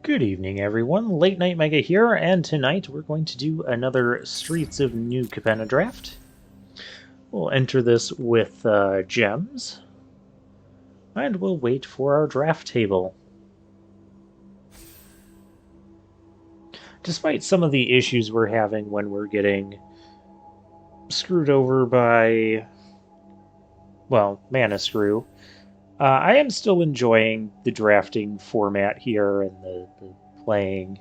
Good evening, everyone. Late Night Mega here, and tonight we're going to do another Streets of New Capenna draft. We'll enter this with gems, and we'll wait for our draft table. Despite some of the issues we're having when we're getting screwed over by, well, Mana Screw, I am still enjoying the drafting format here and the playing.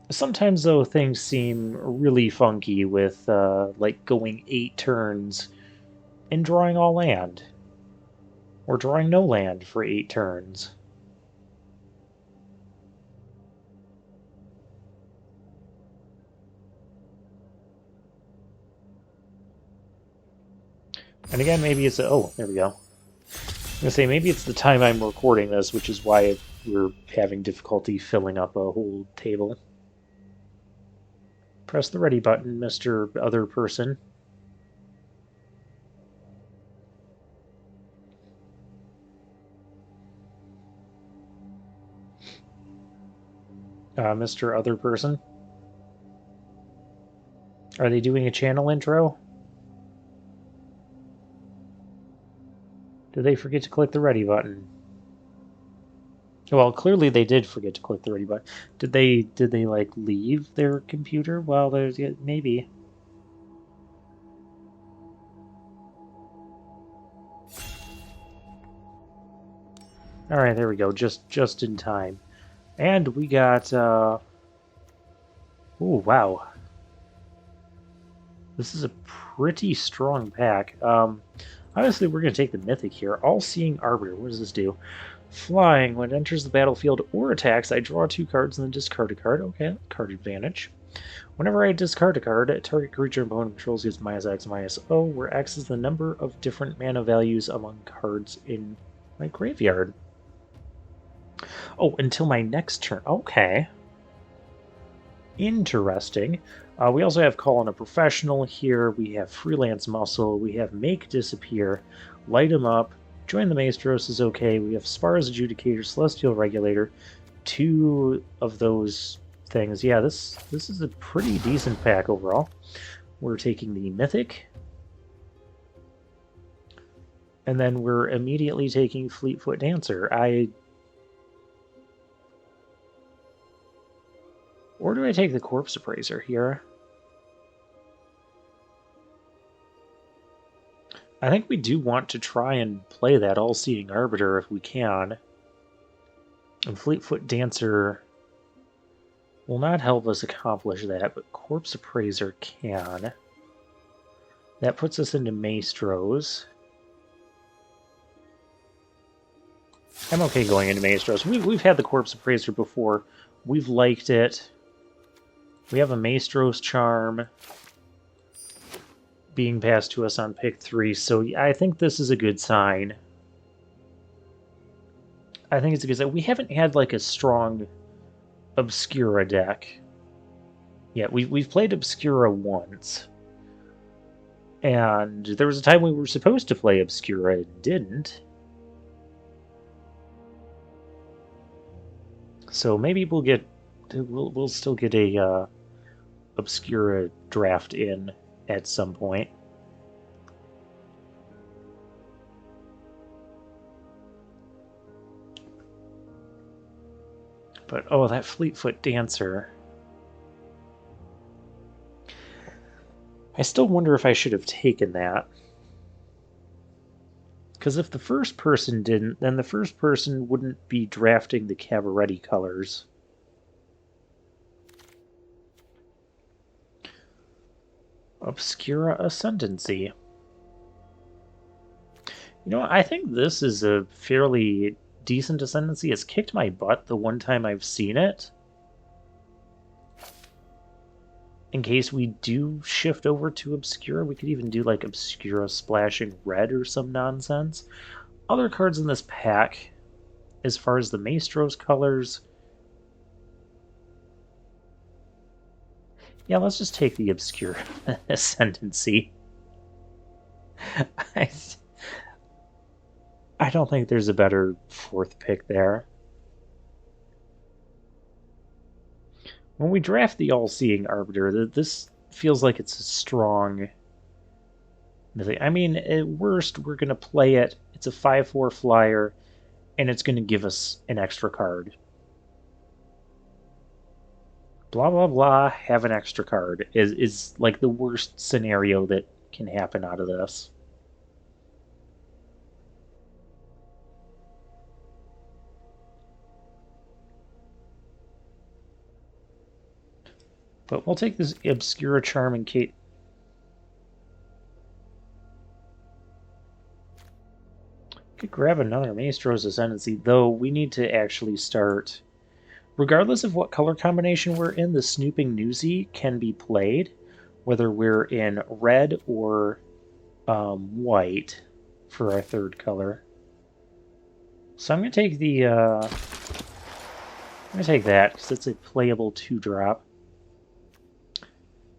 Sometimes, though, things seem really funky with, like, going 8 turns and drawing all land. Or drawing no land for 8 turns. And again, maybe it's... oh, there we go. I'm going to say, maybe it's the time I'm recording this, which is why we're having difficulty filling up a whole table. Press the ready button, Mr. Other Person. Mr. Other Person. Are they doing a channel intro? Did they forget to click the ready button? Well, clearly they did forget to click the ready button. Did they like leave their computer? Well, there's maybe. All right, there we go. Just in time. And we got oh, wow. This is a pretty strong pack. Obviously we're going to take the mythic here. All-Seeing Arbiter. What does this do? Flying. When it enters the battlefield or attacks, I draw 2 cards and then discard a card. Okay, card advantage. Whenever I discard a card, a target creature opponent controls gets -X/-O, where X is the number of different mana values among cards in my graveyard. Oh, until my next turn. Okay. Interesting. We also have Call on a Professional here. We have Freelance Muscle. We have Make Disappear. Light 'em Up. Join the Maestros is okay. We have Spar's Adjudicator, Celestial Regulator. 2 of those things. Yeah, this is a pretty decent pack overall. We're taking the Mythic. And then we're immediately taking Fleetfoot Dancer. Or do I take the Corpse Appraiser here? I think we do want to try and play that All-Seeing Arbiter if we can. And Fleetfoot Dancer will not help us accomplish that, but Corpse Appraiser can. That puts us into Maestros. I'm okay going into Maestros. We've had the Corpse Appraiser before. We've liked it. We have a Maestros Charm being passed to us on pick 3, so I think this is a good sign. I think it's a good sign. We haven't had like a strong Obscura deck. Yeah, we've played Obscura once. And there was a time we were supposed to play Obscura and didn't. So maybe we'll still get a Obscura draft in at some point. But oh, that Fleetfoot Dancer. I still wonder if I should have taken that. Because if the first person didn't, then the first person wouldn't be drafting the Cabaretti colors. Obscura Ascendancy. You know, I think this is a fairly decent Ascendancy. It's kicked my butt the one time I've seen it. In case we do shift over to Obscura, we could even do like Obscura Splashing Red or some nonsense. Other cards in this pack, as far as the Maestros colors... Yeah, let's just take the Obscura Ascendancy. I don't think there's a better 4th pick there. When we draft the All-Seeing Arbiter, this feels like it's a strong mythic. I mean, at worst, we're going to play it. It's a 5/4 flyer, and it's going to give us an extra card. Blah, blah, blah, have an extra card is like the worst scenario that can happen out of this. But we'll take this Obscura Charm and Kate. Could grab another Maestro's Ascendancy, though we need to actually start. Regardless of what color combination we're in, the Snooping Newsy can be played, whether we're in red or white for our third color. So I'm going to take the. I'm going to take that because it's a playable 2-drop.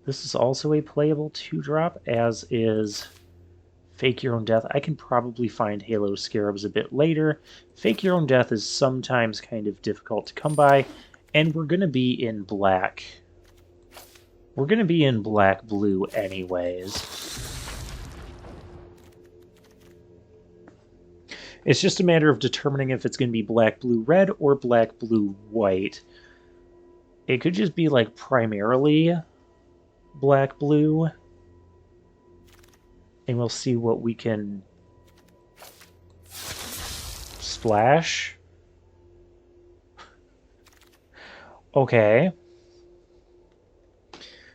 This is also a playable 2-drop, as is Fake Your Own Death. I can probably find Halo Scarabs a bit later. Fake Your Own Death is sometimes kind of difficult to come by, and we're going to be in black. We're going to be in black-blue anyways. It's just a matter of determining if it's going to be black-blue-red or black-blue-white. It could just be, like, primarily black-blue. And we'll see what we can splash. Okay.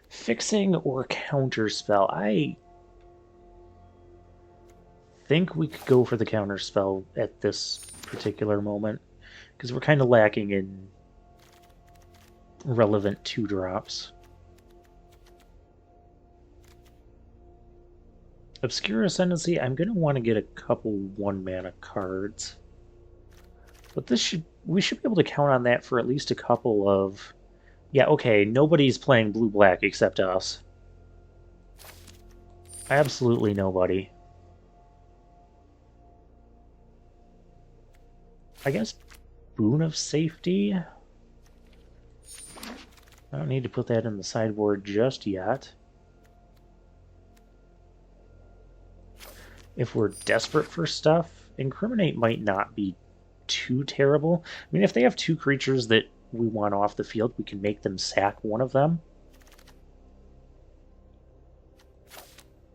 Fixing or counterspell. I think we could go for the counterspell at this particular moment, because we're kind of lacking in relevant 2-drops. Obscure Ascendancy, I'm going to want to get a couple 1-mana cards. But we should be able to count on that for at least a couple of... Yeah, okay, nobody's playing blue-black except us. Absolutely nobody. I guess Boon of Safety? I don't need to put that in the sideboard just yet. If we're desperate for stuff, Incriminate might not be too terrible. I mean, if they have 2 creatures that we want off the field, we can make them sack one of them.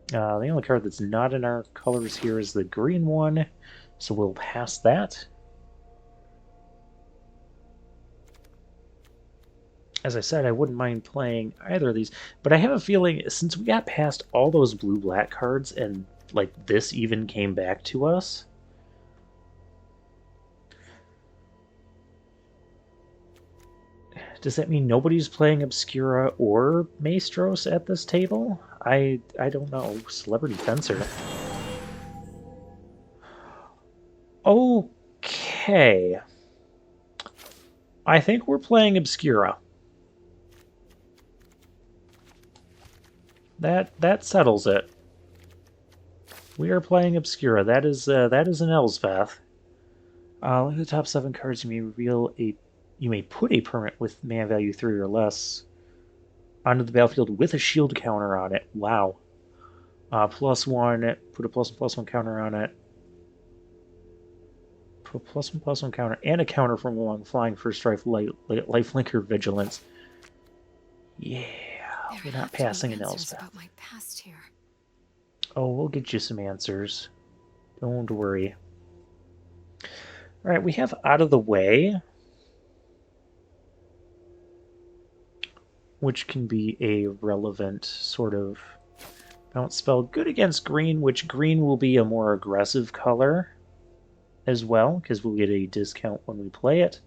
The only card that's not in our colors here is the green one, so we'll pass that. As I said, I wouldn't mind playing either of these, but I have a feeling since we got past all those blue-black cards and like this even came back to us, does that mean nobody's playing Obscura or Maestros at this table? I don't know. Celebrity Fencer. Okay. I think we're playing Obscura. That settles it. We are playing Obscura. That is an Elspeth. Look at the top 7 cards. You may put a permanent with mana value 3 or less onto the battlefield with a shield counter on it. Wow. +1. Put a +1/+1 counter on it. Put a +1/+1 counter and a counter from along flying first strike, lifelink, or vigilance. Yeah, we're not passing an Elspeth. About my past here. Oh, we'll get you some answers. Don't worry. All right, we have Out of the Way, which can be a relevant sort of bounce spell. Good against green, which green will be a more aggressive color as well, because we'll get a discount when we play it.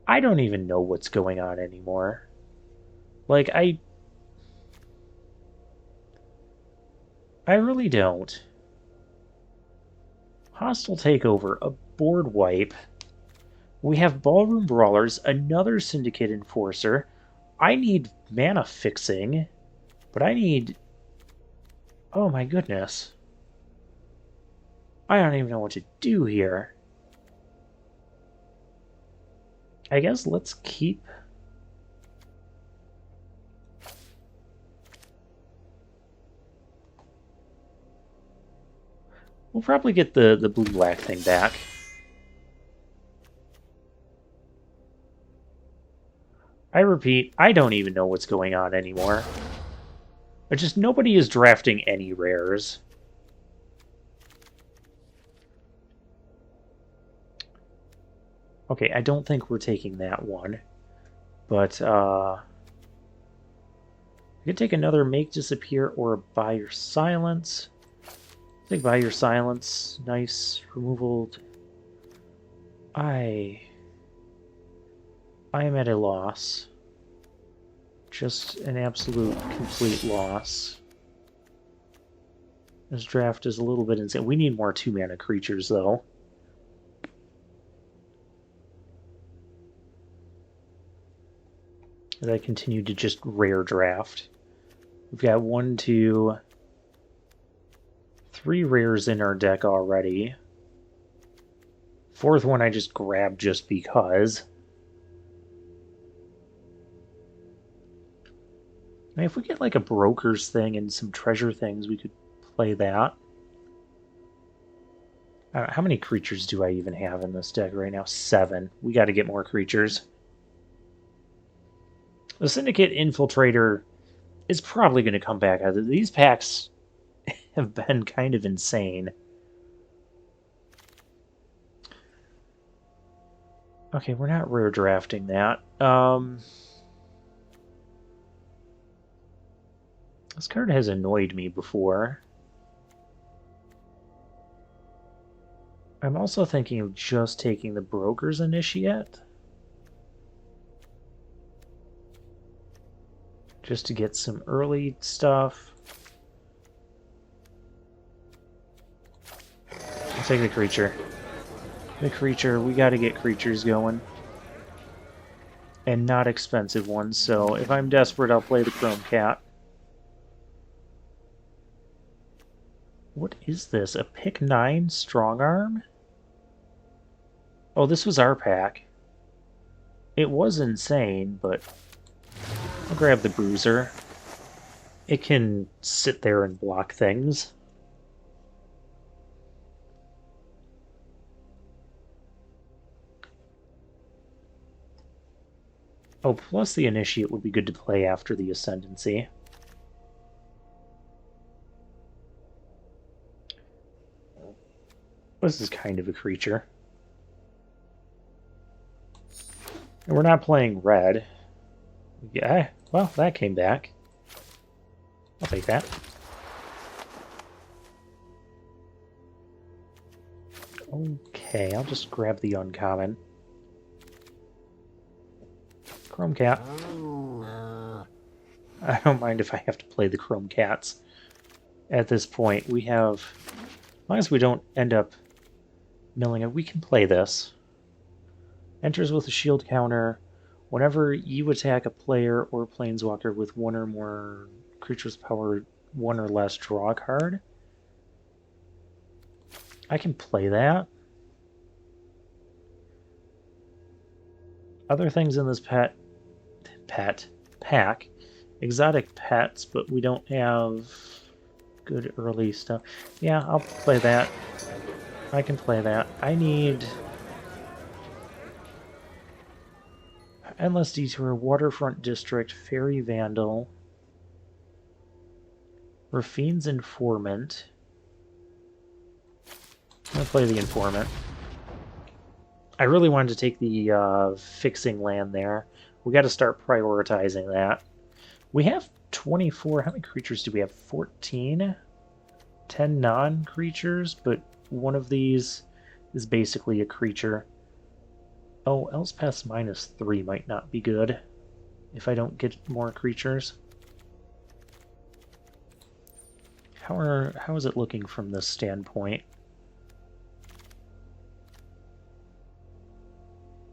I don't even know what's going on anymore. Like, I really don't. Hostile Takeover, a board wipe. We have Ballroom Brawlers, another Syndicate Enforcer. I need mana fixing, but I need... Oh my goodness. I don't even know what to do here. I guess let's keep... We'll probably get the blue-black thing back. I repeat, I don't even know what's going on anymore. It's just nobody is drafting any rares. Okay, I don't think we're taking that one. But, I could take another Make Disappear or a Buy Your Silence. Take Buy Your Silence. Nice. Removal. I am at a loss. Just an absolute, complete loss. This draft is a little bit insane. We need more 2-mana creatures, though. As I continue to just rare draft. We've got 1, 2, 3 rares in our deck already. 4th one I just grabbed just because. I mean, if we get like a broker's thing and some treasure things, we could play that. How many creatures do I even have in this deck right now? 7. We got to get more creatures. The Syndicate Infiltrator is probably going to come back. These packs have been kind of insane. Okay, we're not rare drafting that. This card has annoyed me before. I'm also thinking of just taking the Broker's Initiate. Just to get some early stuff. I'll take the creature. The creature, we gotta get creatures going. And not expensive ones, so if I'm desperate, I'll play the Chrome Cat. What is this? A pick 9 strong arm? Oh, this was our pack. It was insane, but I'll grab the Bruiser. It can sit there and block things. Oh, plus the Initiate would be good to play after the Ascendancy. This is kind of a creature. And we're not playing red. Yeah, well, that came back. I'll take that. Okay, I'll just grab the uncommon. Chrome Cat. I don't mind if I have to play the Chrome Cats. At this point, we have... As long as we don't end up milling it, we can play this. Enters with a shield counter. Whenever you attack a player or planeswalker with 1 or more creatures' power 1 or less, draw a card. I can play that. Other things in this pack. Exotic pets, but we don't have good early stuff. Yeah, I'll play that. I can play that. I need... Endless Detour, Waterfront District, Fairy Vandal, Rafine's Informant. I'm going to play the Informant. I really wanted to take the fixing land there. We got to start prioritizing that. We have 24. How many creatures do we have? 14? 10 non-creatures, but one of these is basically a creature. Oh, Elspeth's -3 might not be good if I don't get more creatures. How is it looking from this standpoint?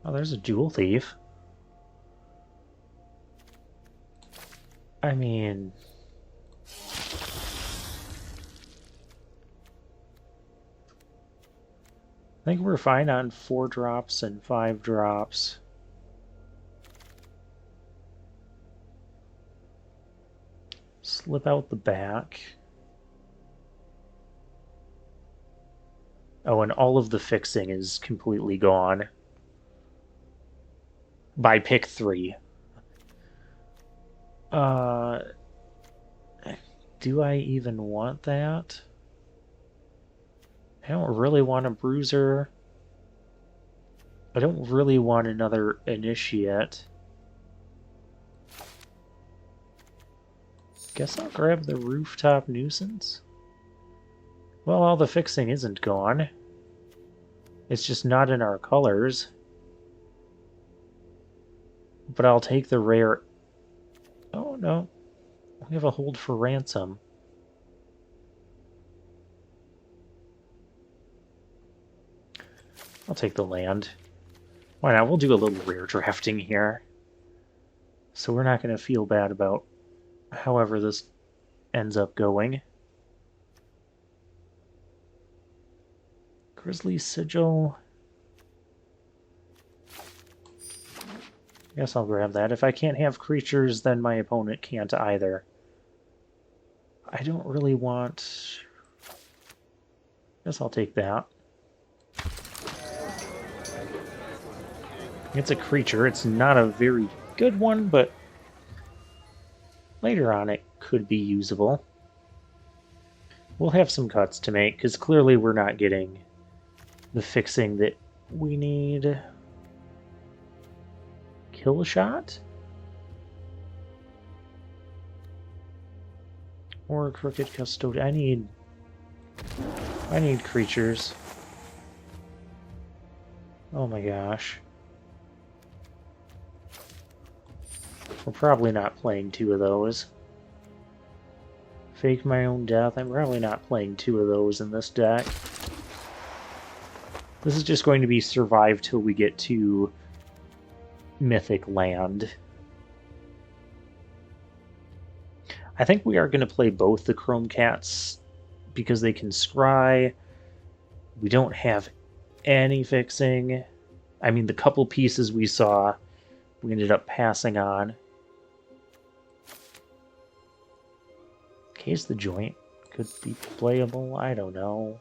Oh, there's a Jewel Thief. I mean... think we're fine on 4 drops and 5 drops. Slip out the back. Oh, and all of the fixing is completely gone. By pick 3. Do I even want that? I don't really want a bruiser. I don't really want another initiate. Guess I'll grab the rooftop nuisance. Well, all the fixing isn't gone. It's just not in our colors. But I'll take the rare... Oh, no. We have a hold for ransom. I'll take the land. Why not? We'll do a little rare drafting here. So we're not going to feel bad about however this ends up going. Grizzly Sigil. Guess I'll grab that. If I can't have creatures, then my opponent can't either. I don't really want... Guess I'll take that. It's a creature. It's not a very good one, but later on it could be usable. We'll have some cuts to make, because clearly we're not getting the fixing that we need. Kill shot? Or crooked custodian. I need creatures. Oh my gosh. We're probably not playing 2 of those. Fake my own death. I'm probably not playing 2 of those in this deck. This is just going to be survive till we get to Mythic Land. I think we are going to play both the Chrome Cats because they can scry. We don't have any fixing. I mean, the couple pieces we saw, we ended up passing on. Case the Joint could be playable. I don't know.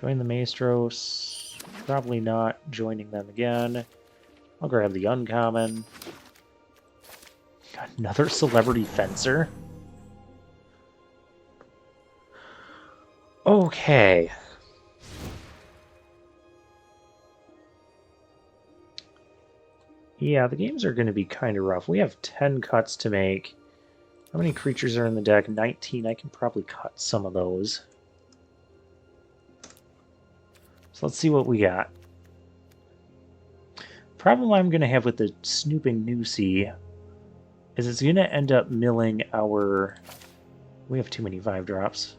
Join the Maestros. Probably not joining them again. I'll grab the uncommon. Got another Celebrity Fencer. Okay. Yeah, the games are going to be kind of rough. We have 10 cuts to make. How many creatures are in the deck? 19. I can probably cut some of those. So let's see what we got. Problem I'm going to have with the Snooping Newsy is it's going to end up milling our... We have too many 5-drops.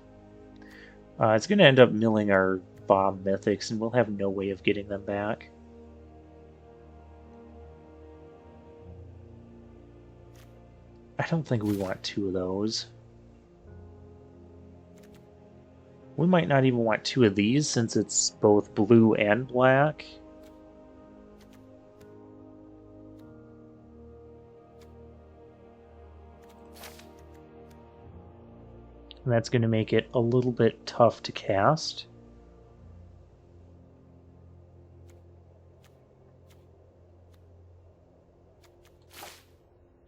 It's going to end up milling our Bomb Mythics, and we'll have no way of getting them back. I don't think we want 2 of those. We might not even want 2 of these since it's both blue and black. And that's going to make it a little bit tough to cast.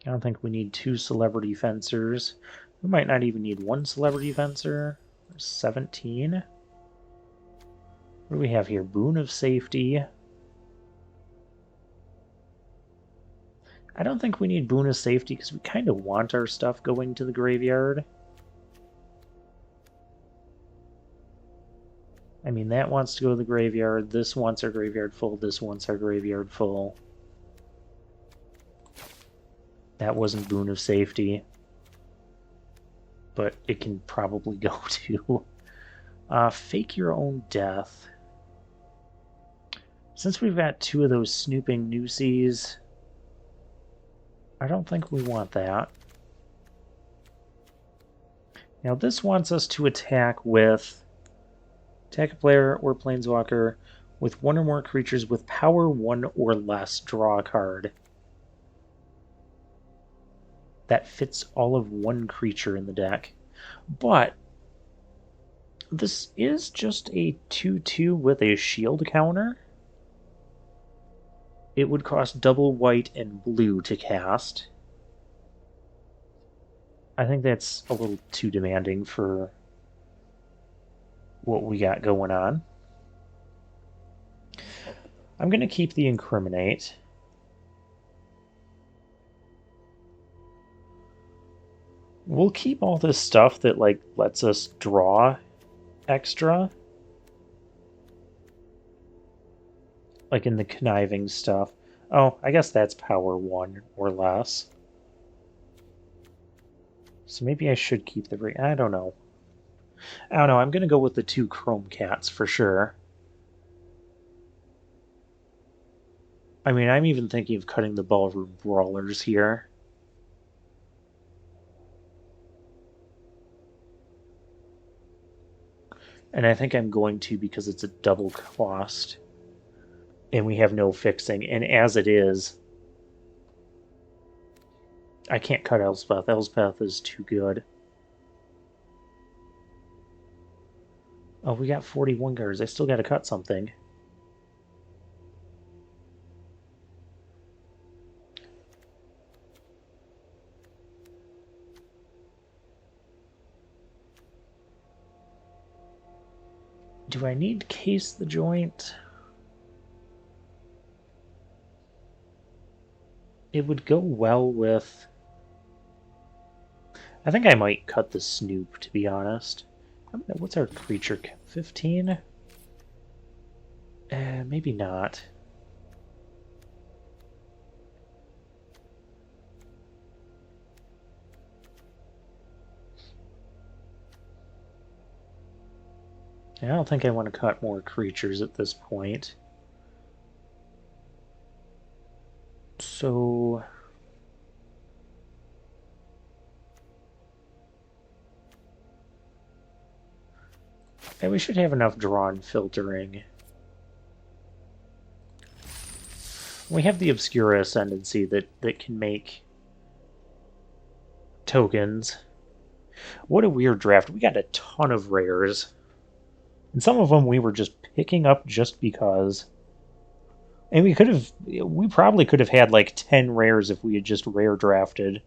I don't think we need 2 Celebrity Fencers. We might not even need 1 Celebrity Fencer. 17. What do we have here? Boon of Safety. I don't think we need Boon of Safety because we kind of want our stuff going to the graveyard. I mean, that wants to go to the graveyard. This wants our graveyard full. This wants our graveyard full. That wasn't Boon of Safety. But it can probably go to. Fake Your Own Death. Since we've got 2 of those Snooping Newsies, I don't think we want that. Now this wants us to attack with Attack a player or planeswalker with one or more creatures with power 1 or less. Draw a card. That fits all of one creature in the deck. But this is just a 2/2 with a shield counter. It would cost double white and blue to cast. I think that's a little too demanding for what we got going on. I'm going to keep the Incriminate. We'll keep all this stuff that like lets us draw extra. Like in the conniving stuff. Oh, I guess that's power 1 or less. So maybe I should keep the... I don't know. I don't know, I'm going to go with the 2 Chrome Cats for sure. I mean, I'm even thinking of cutting the Ballroom Brawlers here. And I think I'm going to because it's a double cost. And we have no fixing. And as it is, I can't cut Elspeth. Elspeth is too good. Oh, we got 41 cards. I still got to cut something. Do I need Case the Joint? It would go well with... I think I might cut the Snoop, to be honest. What's our creature count? 15? Maybe not. I don't think I want to cut more creatures at this point. So... yeah, we should have enough drawn filtering. We have the Obscura Ascendancy that can make tokens. What a weird draft. We got a ton of rares. And some of them we were just picking up just because. And we probably could have had like 10 rares if we had just rare drafted.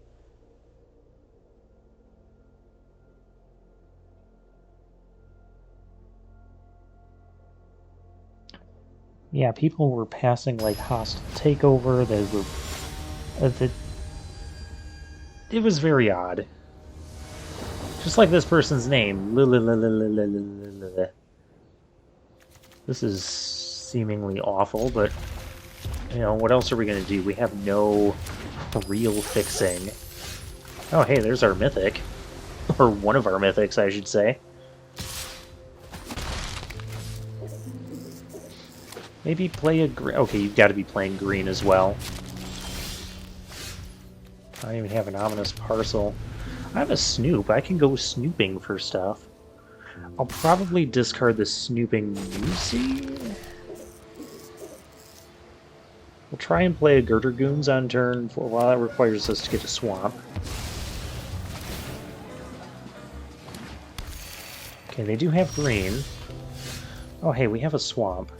Yeah, people were passing like Hostile Takeover. They were... it was very odd. Just like this person's name. This is seemingly awful, but, you know, what else are we going to do? We have no real fixing. Oh, hey, there's our Mythic. Or one of our Mythics, I should say. Maybe play a green... okay, you've got to be playing green as well. I don't even have an Ominous Parcel. I have a Snoop. I can go snooping for stuff. I'll probably discard the Snooping Lucy. We'll try and play a Girder Goons on turn 4. Well, that requires us to get a swamp. Okay, they do have green. Oh, hey, we have a swamp.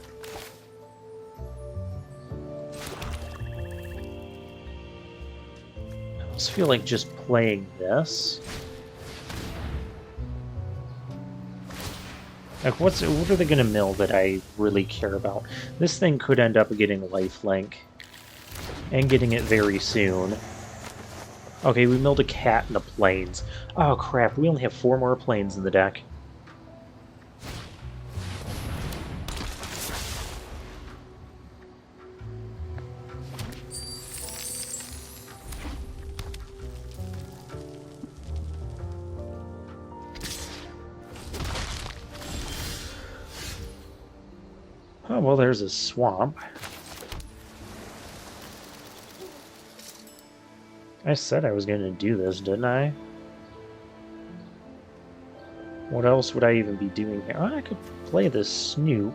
I almost feel like just playing this. Like, what are they going to mill that I really care about? This thing could end up getting lifelink. And getting it very soon. Okay, we milled a cat in the plains. Oh crap, we only have 4 more plains in the deck. Oh, well, there's a swamp. I said I was going to do this, didn't I? What else would I even be doing here? Oh, I could play this Snoop.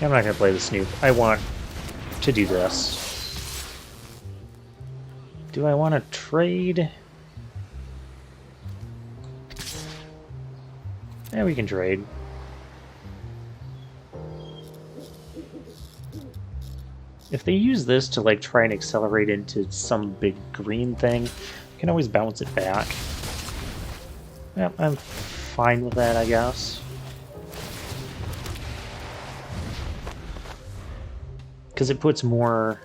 I'm not going to play the Snoop. I want to do this. Do I want to trade? Yeah, we can trade. If they use this to like try and accelerate into some big green thing, I can always bounce it back. Yeah, I'm fine with that, I guess. Because it puts more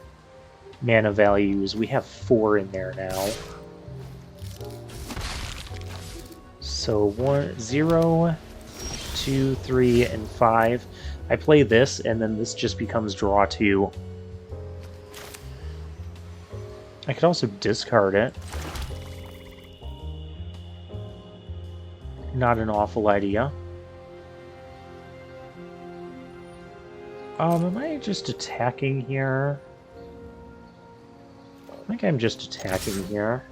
mana values. We have 4 in there now. So 1, 0, 2, 3, and 5. I play this, and then this just becomes draw 2. I could also discard it. Not an awful idea. Am I just attacking here? I think I'm just attacking here.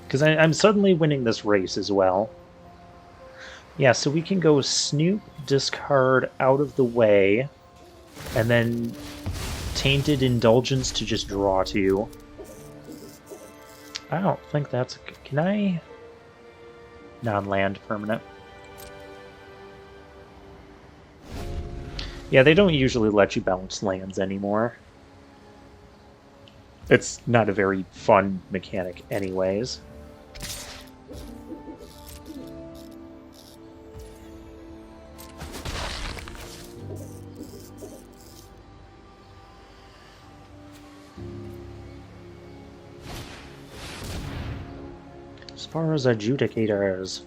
Because I'm suddenly winning this race as well. Yeah, so we can go Snoop, discard out of the way, and then Tainted Indulgence to just draw 2. I don't think that's... Can I... Non-land permanent. Yeah, they don't usually let you bounce lands anymore. It's not a very fun mechanic anyways. As far as adjudicators,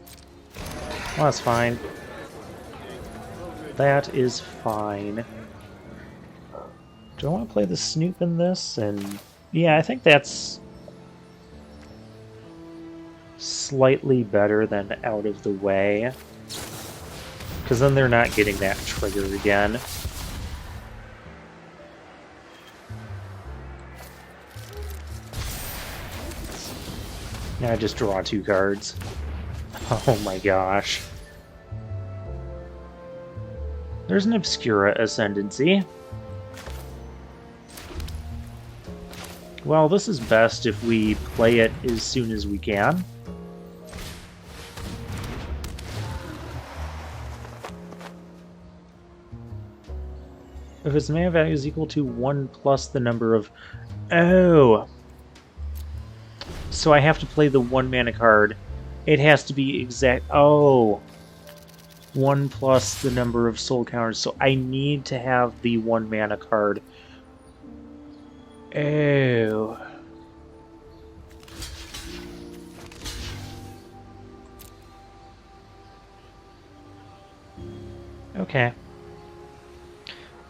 well, that's fine. That is fine. Do I want to play the Snoop in this? And yeah, I think that's slightly better than out of the way. Because then they're not getting that trigger again. Now I just draw 2 cards. Oh my gosh. There's an Obscura Ascendancy. Well, this is best if we play it as soon as we can. If its mana value is equal to 1 plus the number of... Oh! So I have to play the 1 mana card. It has to be exact... Oh! 1 plus the number of soul counters. So I need to have the 1 mana card. Oh. Okay.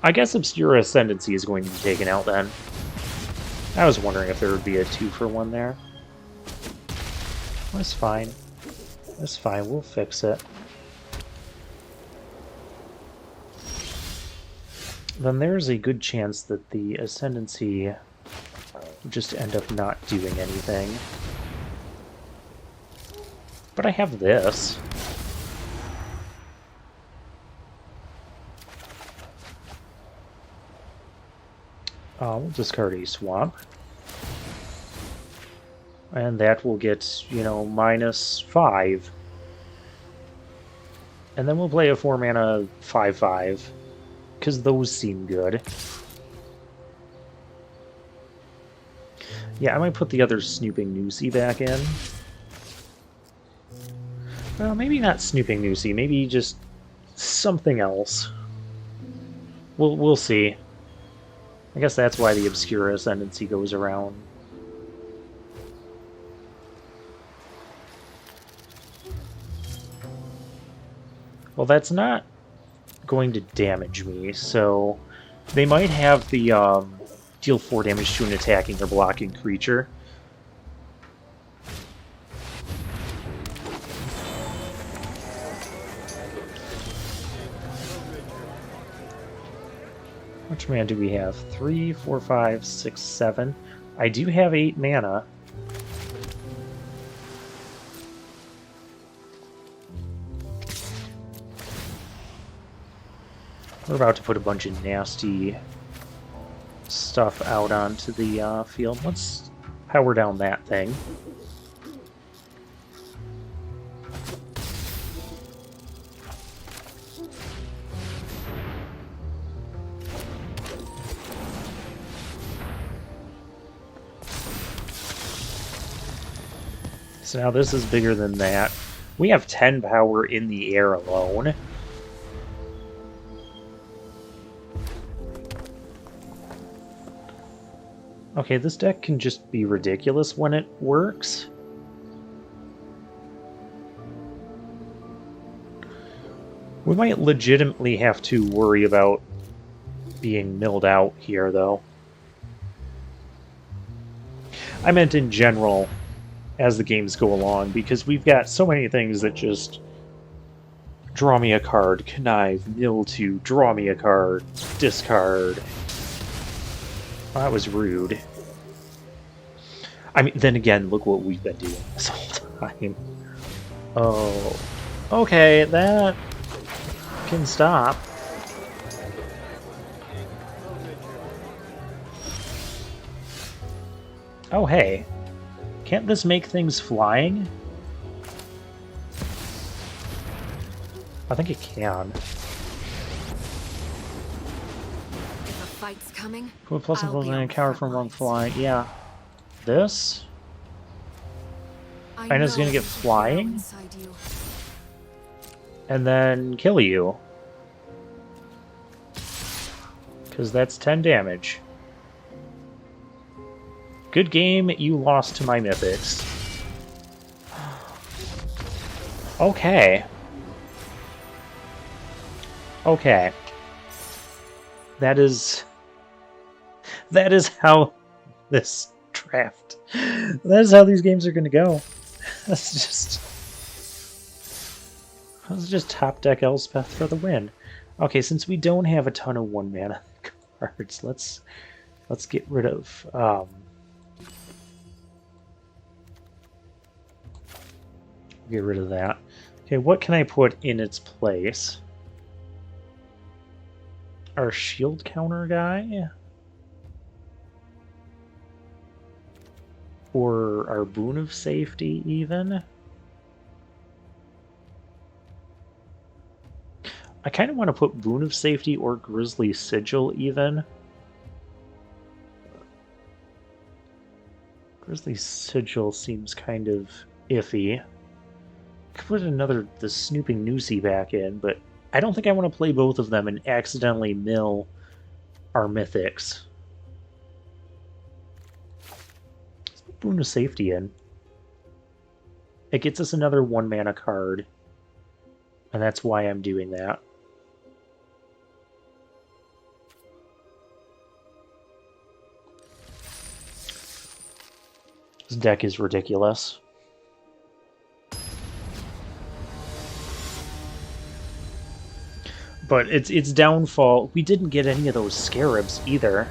I guess Obscura Ascendancy is going to be taken out then. I was wondering if there would be a 2-for-1 there. That's fine. That's fine, we'll fix it. Then there's a good chance that the Ascendancy will just end up not doing anything. But I have this. We'll discard a swamp. And that will get, you know, -5. And then we'll play a 4-mana 5/5. Because those seem good. Yeah, I might put the other Snooping Nusi back in. Well, maybe not Snooping Nusi, maybe just something else. We'll see. I guess that's why the Obscura Ascendancy goes around. Well, that's not going to damage me, so they might have the deal 4 damage to an attacking or blocking creature. Which mana do we have? 3, 4, 5, 6, 7. I do have 8 mana. We're about to put a bunch of nasty stuff out onto the field. Let's power down that thing. So now this is bigger than that. We have 10 power in the air alone. Okay, this deck can just be ridiculous when it works. We might legitimately have to worry about being milled out here, though. I meant in general, as the games go along, because we've got so many things that just draw me a card, connive, mill to, draw me a card, discard. Well, that was rude. I mean, then again, look what we've been doing this whole time. Oh, okay, that can stop. Oh, hey. Can't this make things flying? I think it can. If a fight's coming, Put plus and I'll plus be and on a counter the from one front flying. Yeah. This? I And it's know gonna get there's a hero flying? inside you. And then kill you. Because that's 10 damage. Good game, you lost to my mythics. Okay. Okay. That is how this draft. That is how these games are going to go. Let's just top deck Elspeth for the win. Okay, since we don't have a ton of 1 mana cards, let's get rid of get rid of that. Okay, what can I put in its place? Our shield counter guy? Or our boon of safety, even? I kind of want to put boon of safety or grizzly sigil, even. Grizzly sigil seems kind of iffy. Could put the snooping Noosie back in, but I don't think I want to play both of them and accidentally mill our mythics. Let's put boon of safety in. It gets us another 1 mana card, and that's why I'm doing that. This deck is ridiculous. But its downfall, we didn't get any of those scarabs either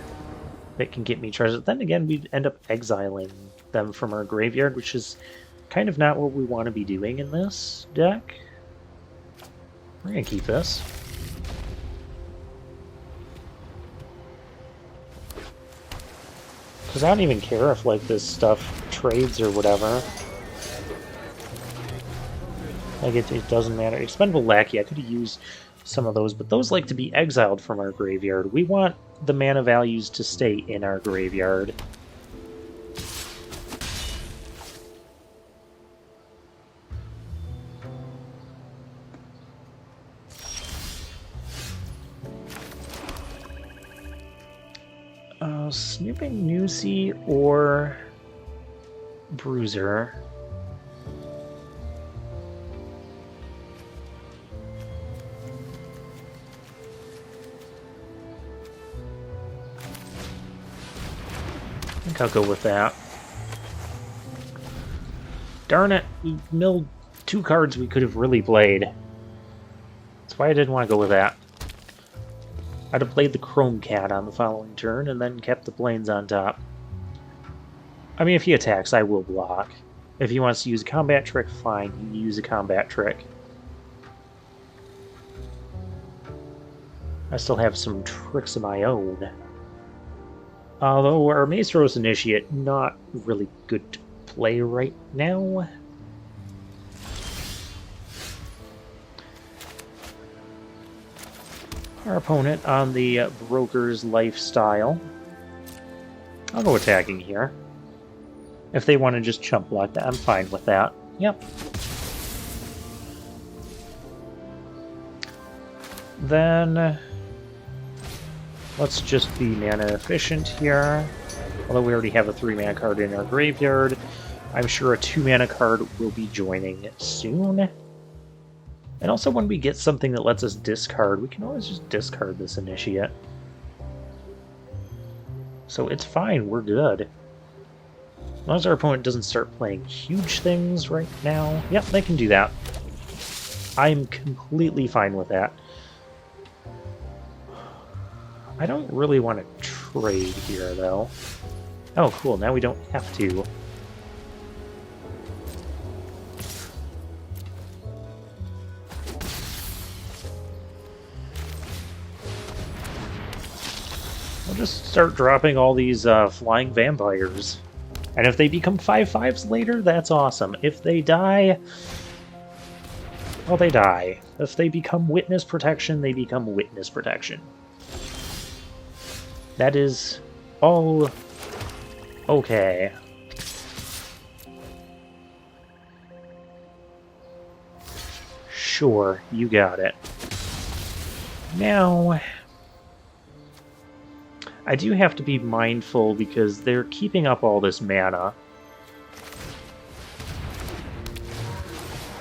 that can get me treasure. Then again, we'd end up exiling them from our graveyard, which is kind of not what we want to be doing in this deck. We're going to keep this. Because I don't even care if like this stuff trades or whatever. Like it doesn't matter. Expendable Lackey, I could have used some of those, but those like to be exiled from our graveyard. We want the mana values to stay in our graveyard. Snooping Noosie or Bruiser. I think I'll go with that. Darn it, we milled 2 cards we could have really played. That's why I didn't want to go with that. I'd have played the Chrome Cat on the following turn and then kept the planes on top. I mean, if he attacks, I will block. If he wants to use a combat trick, fine, he can use a combat trick. I still have some tricks of my own. Although our Maestros Initiate, not really good to play right now. Our opponent on the Broker's Lifestyle. I'll go attacking here. If they want to just chump block that, I'm fine with that. Yep. Then let's just be mana efficient here. Although we already have a 3-mana card in our graveyard, I'm sure a 2-mana card will be joining soon. And also when we get something that lets us discard, we can always just discard this Initiate. So it's fine, we're good. As long as our opponent doesn't start playing huge things right now. Yep, they can do that. I'm completely fine with that. I don't really want to trade here, though. Oh, cool, now we don't have to. We'll just start dropping all these flying vampires. And if they become 5/5s later, that's awesome. If they die, well, they die. If they become witness protection, they become witness protection. That is all okay. Sure, you got it. Now, I do have to be mindful because they're keeping up all this mana.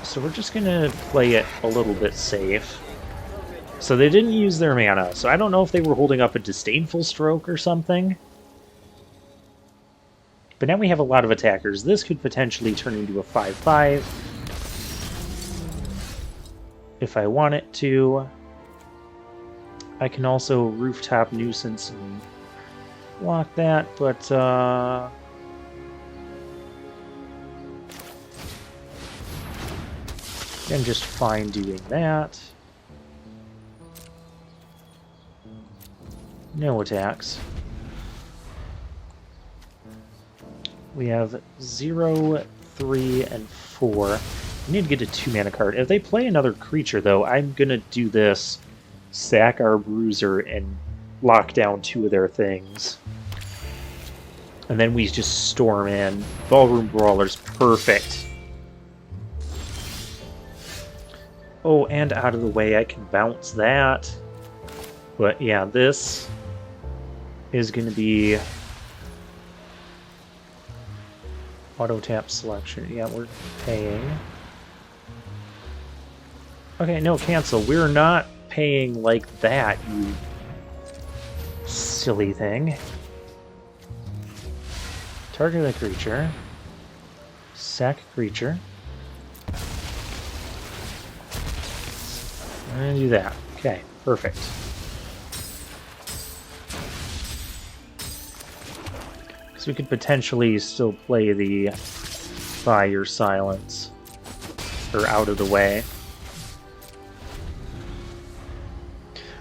So we're just gonna play it a little bit safe. So they didn't use their mana, so I don't know if they were holding up a disdainful stroke or something. But now we have a lot of attackers. This could potentially turn into a 5/5. If I want it to. I can also Rooftop Nuisance and block that, but I'm just fine doing that. No attacks. We have 0, 3, and 4. We need to get a 2-mana card. If they play another creature, though, I'm gonna do this. Sack our Bruiser and lock down 2 of their things. And then we just storm in. Ballroom Brawler's perfect. Oh, and out of the way, I can bounce that. But yeah, this is going to be auto tap selection. Yeah, we're paying. Okay, no, cancel. We're not paying like that, you silly thing. Target a creature. Sack creature. I'm gonna do that. Okay, perfect. So we could potentially still play the Fire Silence, or out of the way.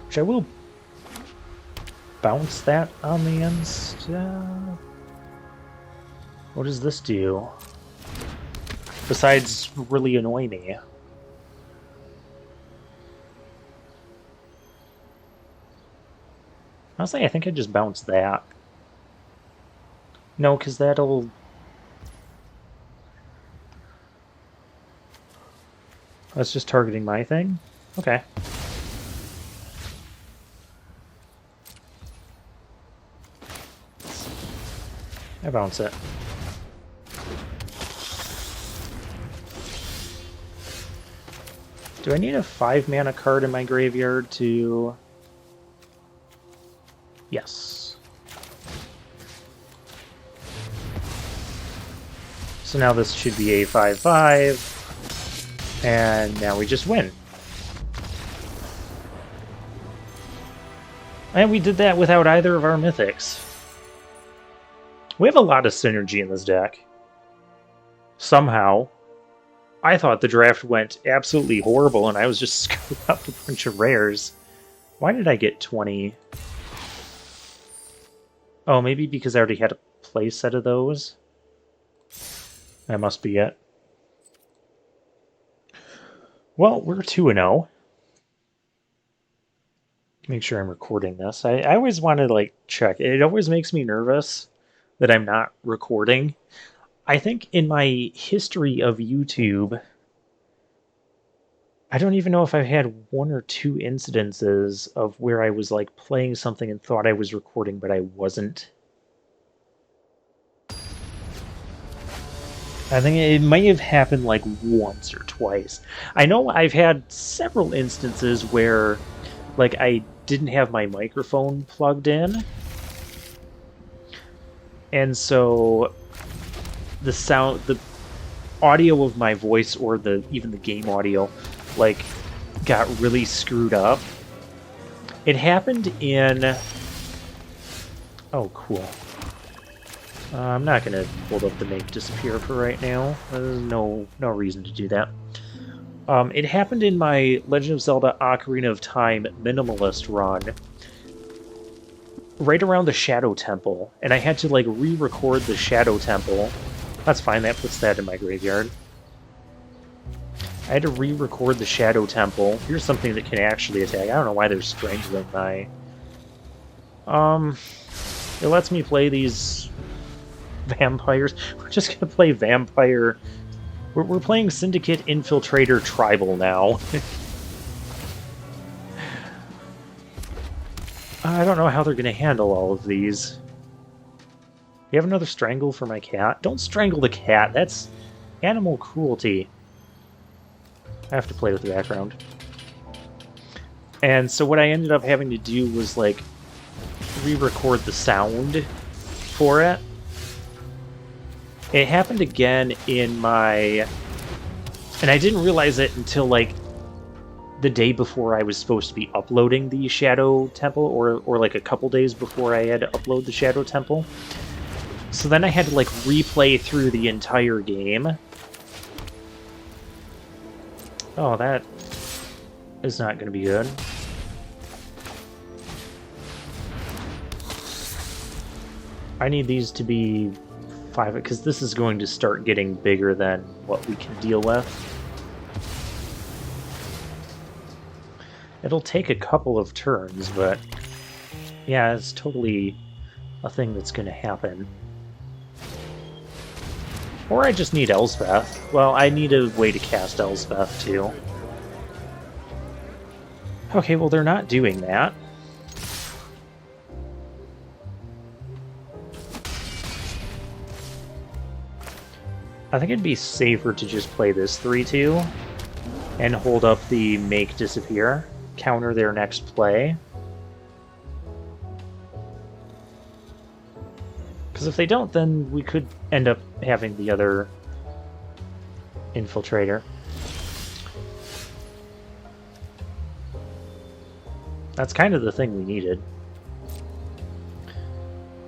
Which I will bounce that on the end. What does this do? Besides really annoy me. Honestly, I think I just bounce that. No, because that'll... That's just targeting my thing? Okay. I bounce it. Do I need a 5-mana card in my graveyard to... Yes. So now this should be a 5/5. And now we just win. And we did that without either of our mythics. We have a lot of synergy in this deck. Somehow. I thought the draft went absolutely horrible and I was just screwing up a bunch of rares. Why did I get 20? Oh, maybe because I already had a play set of those? That must be it. Well, we're 2-0. Make sure I'm recording this. I always want to, like, check. It always makes me nervous that I'm not recording. I think in my history of YouTube, I don't even know if I've had 1 or 2 incidences of where I was, like, playing something and thought I was recording, but I wasn't. I think it might have happened, like, once or twice. I know I've had several instances where, like, I didn't have my microphone plugged in, and so the audio of my voice or even the game audio, like, got really screwed up. It happened in... Oh, cool. I'm not going to hold up the make disappear for right now. There's no reason to do that. It happened in my Legend of Zelda Ocarina of Time minimalist run, right around the Shadow Temple, and I had to, like, re-record the Shadow Temple. That's fine, that puts that in my graveyard. I had to re-record the Shadow Temple. Here's something that can actually attack. I don't know why they're strangling my... It lets me play these vampires. We're just gonna play Vampire... We're playing Syndicate Infiltrator Tribal now. I don't know how they're gonna handle all of these. You have another strangle for my cat? Don't strangle the cat. That's animal cruelty. I have to play with the background. And so what I ended up having to do was, like, re-record the sound for it. It happened again in my... And I didn't realize it until, like, the day before I was supposed to be uploading the Shadow Temple, or like, a couple days before I had to upload the Shadow Temple. So then I had to, like, replay through the entire game. Oh, that is not going to be good. I need these to be 5, because this is going to start getting bigger than what we can deal with. It'll take a couple of turns, but yeah, it's totally a thing that's going to happen. Or I just need Elspeth. Well, I need a way to cast Elspeth, too. Okay, well, they're not doing that. I think it'd be safer to just play this 3-2 and hold up the Make Disappear, counter their next play. Because if they don't, then we could end up having the other Infiltrator. That's kind of the thing we needed.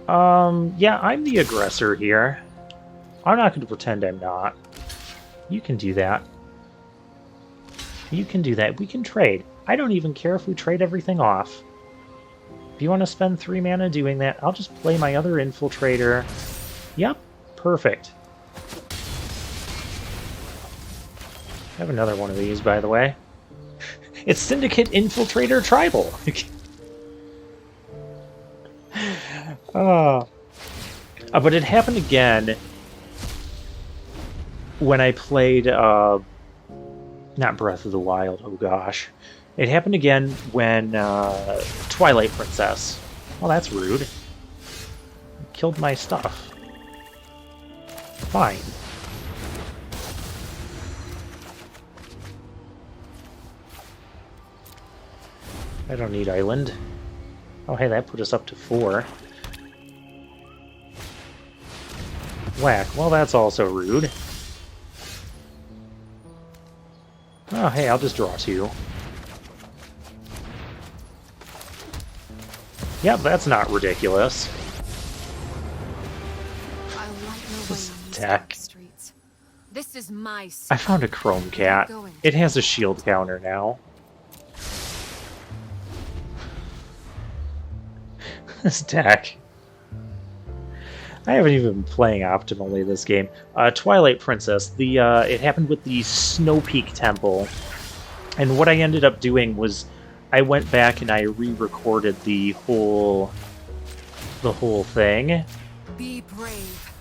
Yeah, I'm the aggressor here. I'm not going to pretend I'm not. You can do that. You can do that. We can trade. I don't even care if we trade everything off. If you want to spend 3 mana doing that, I'll just play my other Infiltrator. Yep, perfect. I have another one of these, by the way. It's Syndicate Infiltrator Tribal. But it happened again when I played, not Breath of the Wild, oh gosh. It happened again when, Twilight Princess. Well, that's rude. Killed my stuff. Fine. I don't need Island. Oh, hey, that put us up to 4. Whack. Well, that's also rude. Oh, hey, I'll just draw 2. Yep, that's not ridiculous. I like no way This in these attack. dark streets. This is my city. I found a chrome cat. Going. It has a shield counter now. This deck. I haven't even been playing optimally this game. Twilight Princess. It happened with the Snow Peak Temple, and what I ended up doing was I went back and I re-recorded the whole thing. Be brave.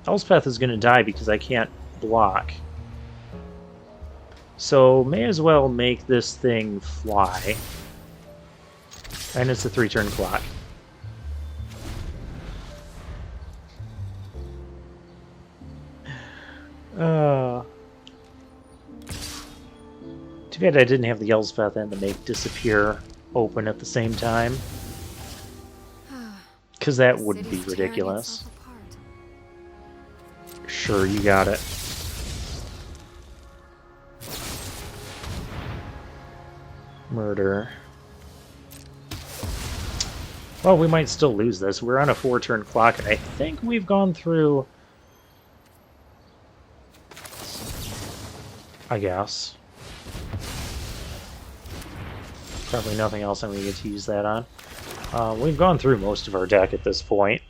Elspeth is gonna die because I can't block. So may as well make this thing fly. And it's a 3-turn clock. Too bad I didn't have the Elspeth and the Make Disappear open at the same time. Because that would be City's tearing ridiculous. itself apart. Sure, you got it. Murder. Well, we might still lose this. We're on a 4-turn clock, and I think we've gone through... I guess. Probably nothing else I'm going to get to use that on. We've gone through most of our deck at this point.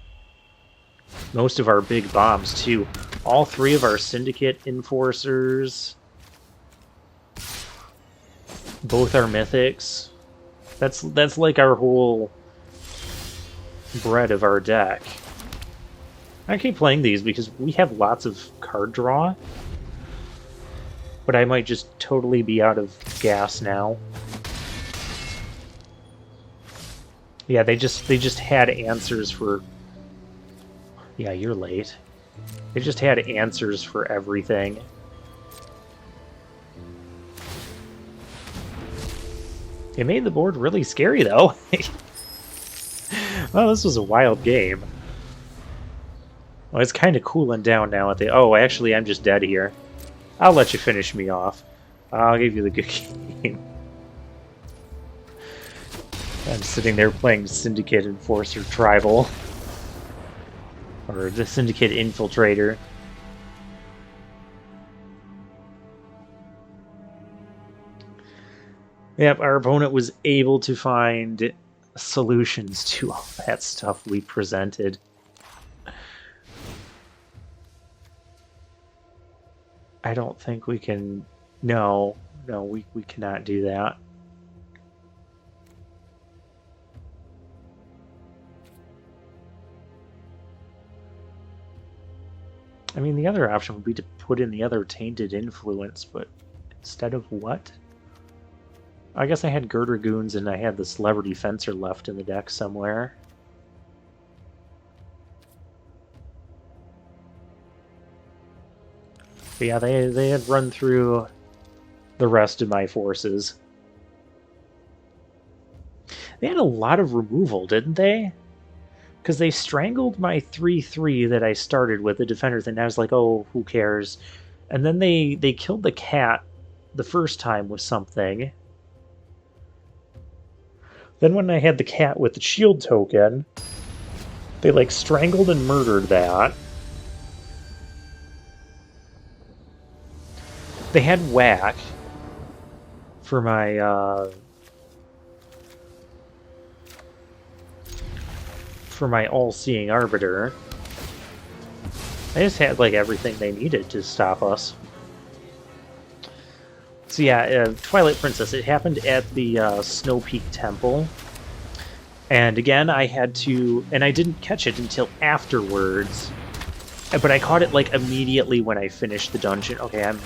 Most of our big bombs, too. All 3 of our Syndicate Enforcers. Both our Mythics. That's like our whole bread of our deck. I keep playing these because we have lots of card draw. But I might just totally be out of gas now. Yeah, they just had answers for... Yeah, you're late. They just had answers for everything. It made the board really scary, though. Well, this was a wild game. Well, it's kind of cooling down now at the... Oh, actually, I'm just dead here. I'll let you finish me off. I'll give you the good game. I'm sitting there playing Syndicate Enforcer Tribal. Or the Syndicate Infiltrator. Yep, our opponent was able to find solutions to all that stuff we presented. I don't think we can... No, we cannot do that. I mean, the other option would be to put in the other Tainted Influence, but instead of what? I guess I had Girder Goons and I had the Celebrity Fencer left in the deck somewhere. But yeah, they had run through the rest of my forces. They had a lot of removal, didn't they? Because they strangled my 3/3 that I started with, the Defender thing. I was like, oh, who cares? And then they killed the cat the first time with something. Then when I had the cat with the shield token, they like strangled and murdered that. They had whack for my all-seeing arbiter. I just had like everything they needed to stop us. So yeah, Twilight Princess, it happened at the Snow Peak Temple. And again, I had to... And I didn't catch it until afterwards. But I caught it like immediately when I finished the dungeon. Okay, I'm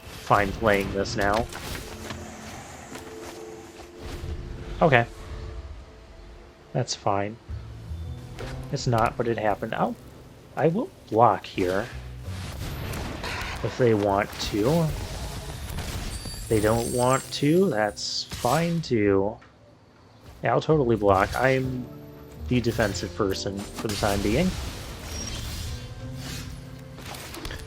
fine playing this now. Okay. That's fine. It's not, but it happened. I will block here. If they want to. If they don't want to, that's fine too. Yeah, I'll totally block. I'm the defensive person for the time being.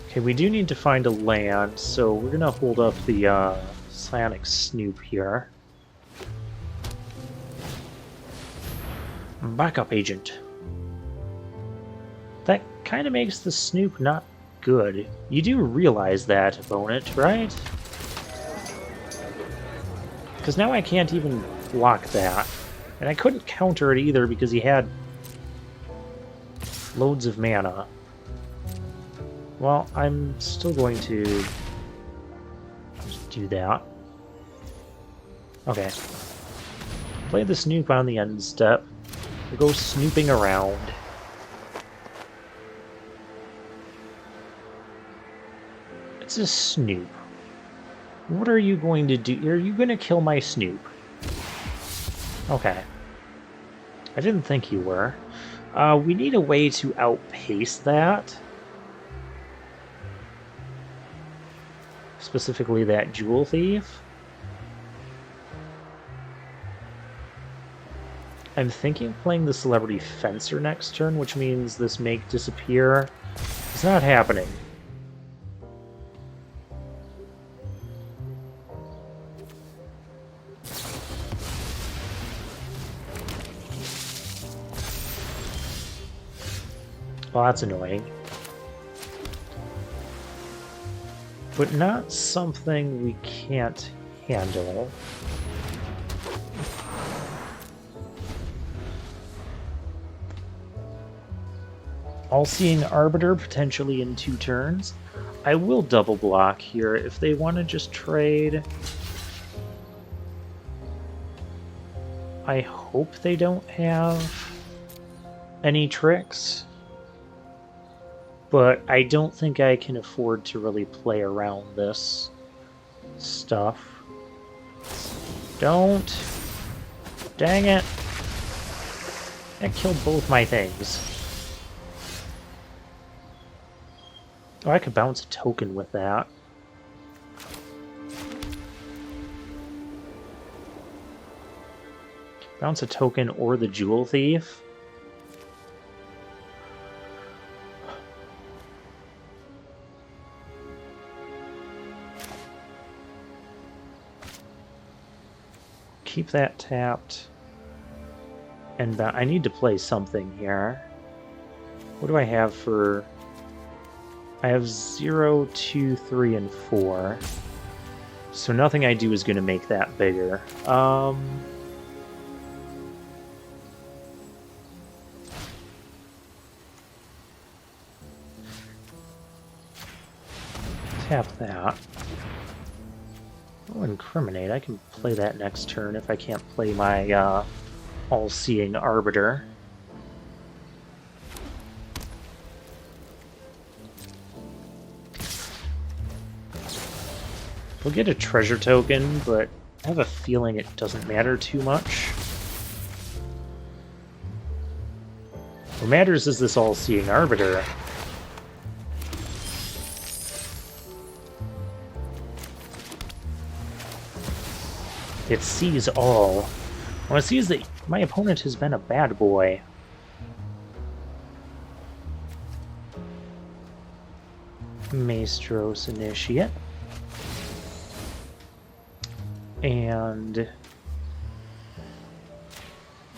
Okay, we do need to find a land, so we're gonna hold up the Psionic Snoop here. Backup agent. That kind of makes the snoop not good. You do realize that, opponent, right? Because now I can't even block that. And I couldn't counter it either because he had loads of mana. Well, I'm still going to just do that. Okay. Play the snoop on the end step. We go snooping around. It's a snoop. What are you going to do? Are you going to kill my snoop? Okay. I didn't think you were. We need a way to outpace that. Specifically that Jewel Thief. I'm thinking of playing the Celebrity Fencer next turn, which means this Make Disappear is not happening. Well, that's annoying. But not something we can't handle. All-Seeing Arbiter potentially in 2 turns. I will double block here if they want to just trade. I hope they don't have any tricks. But I don't think I can afford to really play around this stuff. Don't. Dang it. That killed both my things. Oh, I could bounce a token with that. Bounce a token or the Jewel Thief. Keep that tapped. And I need to play something here. What do I have for... I have 0, 2, 3, and 4. So nothing I do is going to make that bigger. Tap that. Oh, Incriminate. I can play that next turn if I can't play my All-Seeing Arbiter. We'll get a treasure token, but I have a feeling it doesn't matter too much. What matters is this All-Seeing Arbiter. It sees all. What it sees that my opponent has been a bad boy. Maestros Initiate. And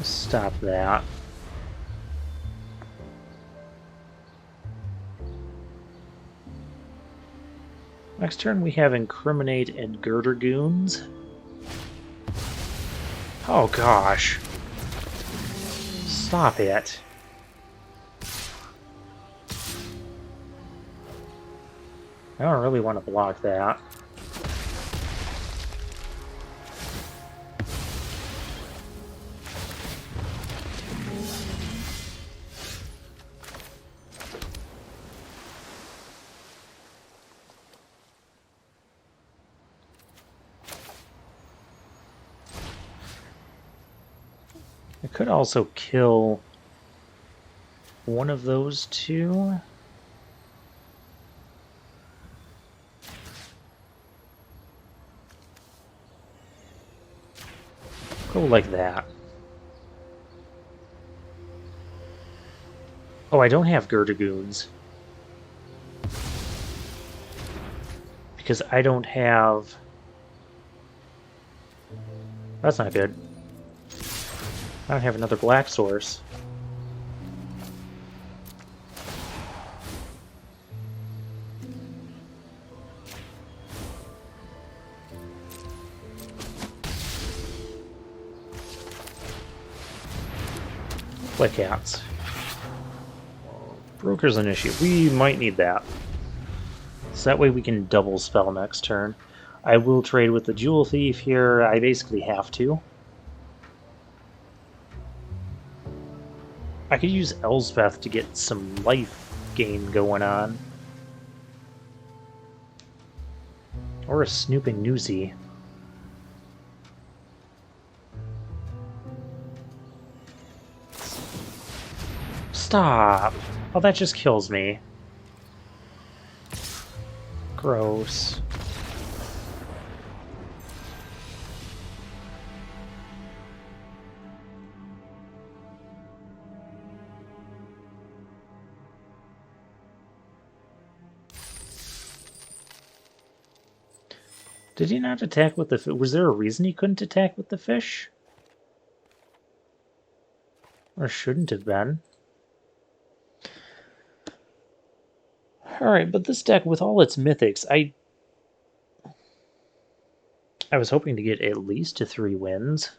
stop that. Next turn we have Incriminate and Girder Goons. Oh gosh. Stop it. I don't really want to block that. I could also kill one of those two. Go like that. Oh, I don't have Girdagoons. Because I don't have... That's not good. I don't have another black source. Play cats. Broker's Initiative. We might need that. So that way we can double spell next turn. I will trade with the Jewel Thief here. I basically have to. I could use Elspeth to get some life gain going on. Or a Snooping Newsy. Stop! Oh, that just kills me. Gross. Did he not attack with the fish? Was there a reason he couldn't attack with the fish? Or shouldn't have been? Alright, but this deck, with all its mythics, I was hoping to get at least to 3 wins.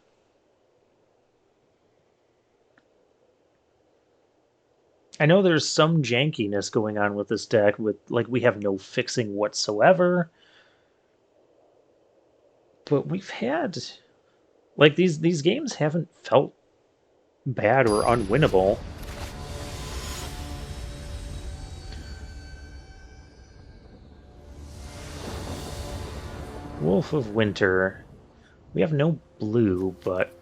I know there's some jankiness going on with this deck, with like we have no fixing whatsoever. But we've had like these games haven't felt bad or unwinnable. Wolf of Winter. We have no blue, but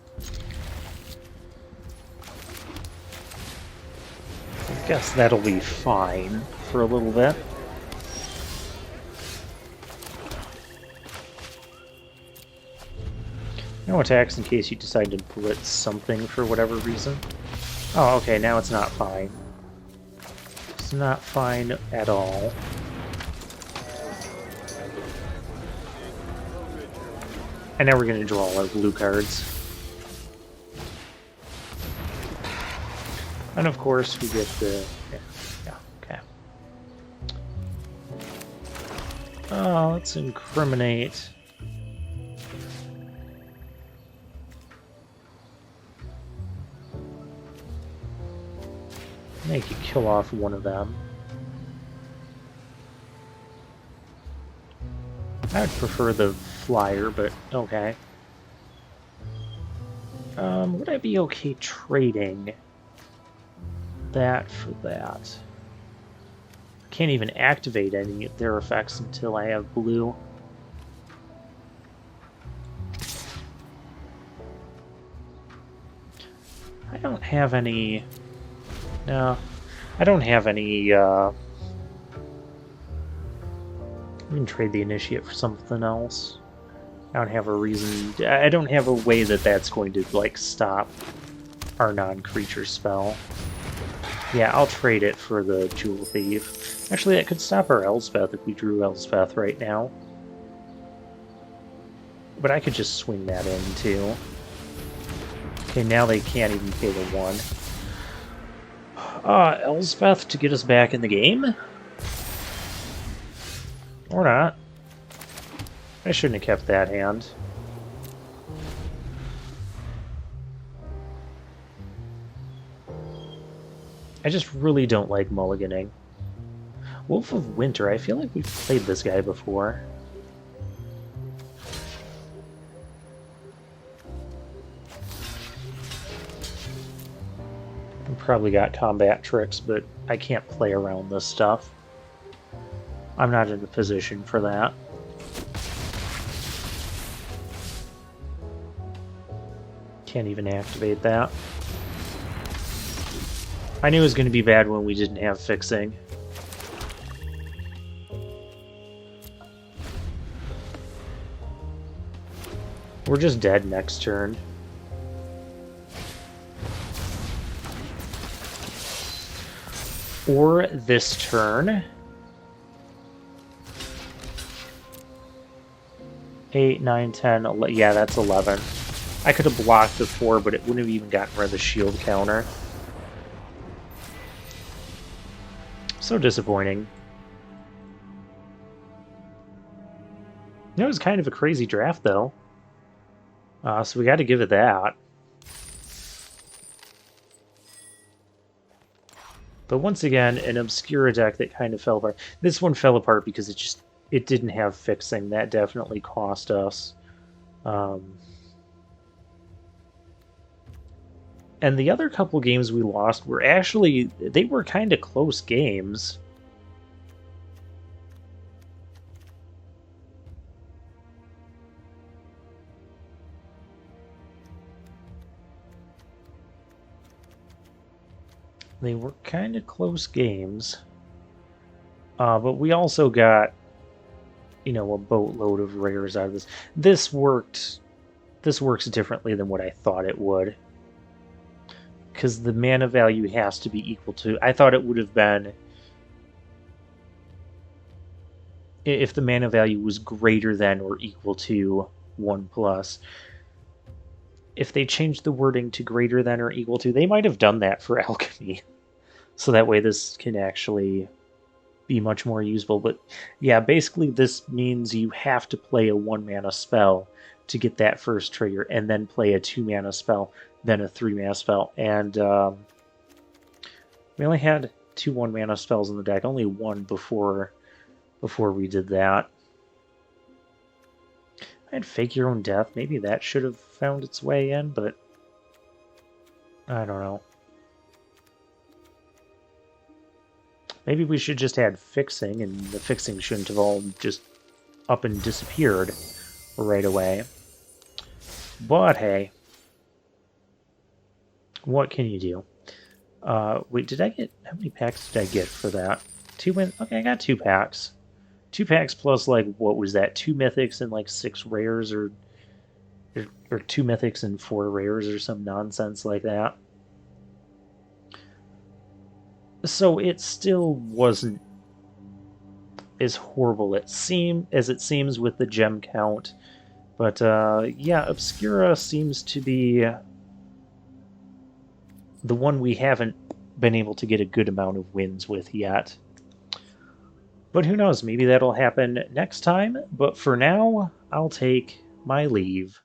I guess that'll be fine for a little bit. No attacks in case you decide to blitz something for whatever reason. Oh, okay, now it's not fine. It's not fine at all. And now we're going to draw all our blue cards. And of course, we get the... Yeah, okay. Oh, let's incriminate. Make you kill off one of them. I would prefer the flyer, but okay. Would I be okay trading that for that? I can't even activate any of their effects until I have blue. I don't have any... No, I don't have any, we can trade the Initiate for something else. I don't have a reason... I don't have a way that that's going to, like, stop our non-creature spell. Yeah, I'll trade it for the Jewel Thief. Actually, that could stop our Elspeth if we drew Elspeth right now. But I could just swing that in, too. Okay, now they can't even pay the 1. Elspeth to get us back in the game? Or not. I shouldn't have kept that hand. I just really don't like mulliganing. Wolf of Winter, I feel like we've played this guy before. Probably got combat tricks, but I can't play around this stuff. I'm not in a position for that. Can't even activate that. I knew it was going to be bad when we didn't have fixing. We're just dead next turn. Or this turn. 8, 9, 10, 11. Yeah, that's 11. I could have blocked before, but it wouldn't have even gotten rid of the shield counter. So disappointing. It was kind of a crazy draft, though. So we got to give it that. But once again, an Obscura deck that kind of fell apart. This one fell apart because it didn't have fixing. That definitely cost us. And the other couple games we lost were actually, they were kind of close games. They were kind of close games. But we also got, you know, a boatload of rares out of this. This works differently than what I thought it would. Because the mana value has to be equal to... I thought it would have been... if the mana value was greater than or equal to 1+. If they changed the wording to greater than or equal to, they might have done that for alchemy. So that way this can actually be much more usable. But yeah, basically this means you have to play a 1-mana spell to get that first trigger, and then play a 2-mana spell, then a 3-mana spell. And we only had 2 1-mana spells in the deck, only one before we did that. I had Fake Your Own Death. Maybe that should have found its way in, but I don't know. Maybe we should just add Fixing, and the Fixing shouldn't have all just up and disappeared right away. But hey, what can you do? Wait, did I get... how many packs did I get for that? 2 win... okay, I got 2 packs. 2 packs plus, like, what was that? 2 mythics and, like, 6 rares, or 2 mythics and 4 rares, or some nonsense like that. So it still wasn't as horrible as it seems with the gem count. But, yeah, Obscura seems to be the one we haven't been able to get a good amount of wins with yet. But who knows, maybe that'll happen next time. But for now, I'll take my leave.